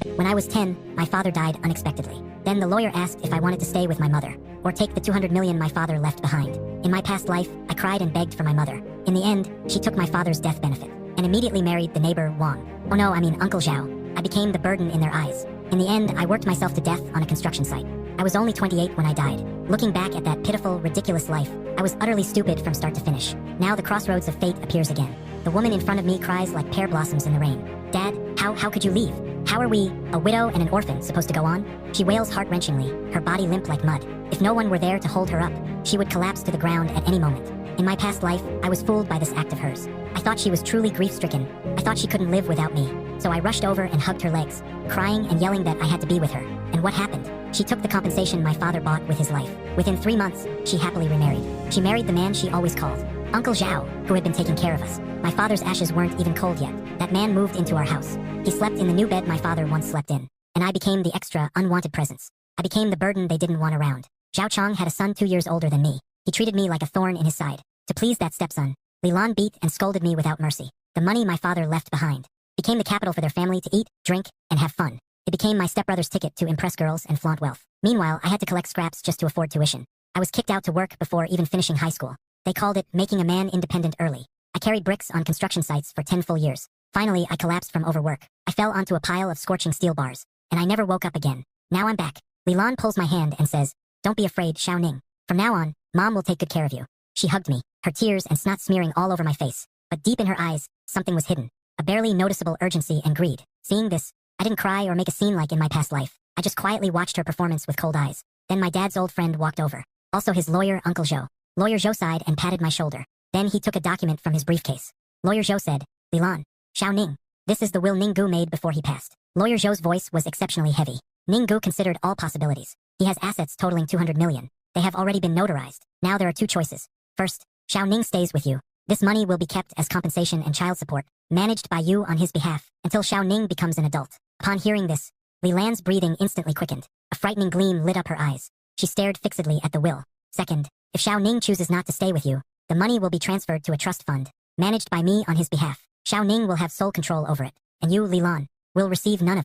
When I was 10, my father died unexpectedly. Then the lawyer asked if I wanted to stay with my mother, or take the 200 million my father left behind. In my past life, I cried and begged for my mother. In the end, she took my father's death benefit, and immediately married the neighbor Wang. Oh no, I mean Uncle Xiao. I became the burden in their eyes. In the end, I worked myself to death on a construction site. I was only 28 when I died. Looking back at that pitiful, ridiculous life, I was utterly stupid from start to finish. Now the crossroads of fate appears again. The woman in front of me cries like pear blossoms in the rain. Dad, how could you leave? How are we, a widow and an orphan, supposed to go on? She wails heart-wrenchingly, her body limp like mud. If no one were there to hold her up, she would collapse to the ground at any moment. In my past life, I was fooled by this act of hers. I thought she was truly grief-stricken. I thought she couldn't live without me. So I rushed over and hugged her legs, crying and yelling that I had to be with her. And what happened? She took the compensation my father bought with his life. Within 3 months, she happily remarried. She married the man she always called Uncle Xiao, who had been taking care of us. My father's ashes weren't even cold yet. That man moved into our house. He slept in the new bed my father once slept in. And I became the extra, unwanted presence. I became the burden they didn't want around. Xiao Chong had a son 2 years older than me. He treated me like a thorn in his side. To please that stepson, Lilan beat and scolded me without mercy. The money my father left behind became the capital for their family to eat, drink, and have fun. It became my stepbrother's ticket to impress girls and flaunt wealth. Meanwhile, I had to collect scraps just to afford tuition. I was kicked out to work before even finishing high school. They called it making a man independent early. I carried bricks on construction sites for 10 full years. Finally, I collapsed from overwork. I fell onto a pile of scorching steel bars, and I never woke up again. Now I'm back. Lilan pulls my hand and says, "Don't be afraid, Xiao Ning. From now on, Mom will take good care of you." She hugged me, her tears and snot smearing all over my face. But deep in her eyes, something was hidden. A barely noticeable urgency and greed. Seeing this, I didn't cry or make a scene like in my past life. I just quietly watched her performance with cold eyes. Then my dad's old friend walked over. Also his lawyer, Uncle Zhou. Lawyer Zhou sighed and patted my shoulder. Then he took a document from his briefcase. Lawyer Zhou said, "Lilan, Xiao Ning. This is the will Ninggu made before he passed." Lawyer Zhou's voice was exceptionally heavy. Ninggu considered all possibilities. He has assets totaling 200 million. They have already been notarized. Now there are 2 choices. First, Xiao Ning stays with you. This money will be kept as compensation and child support, managed by you on his behalf, until Xiao Ning becomes an adult. Upon hearing this, Li Lan's breathing instantly quickened. A frightening gleam lit up her eyes. She stared fixedly at the will. Second, if Xiao Ning chooses not to stay with you, the money will be transferred to a trust fund, managed by me on his behalf. Xiao Ning will have sole control over it, and you, Li Lan, will receive none of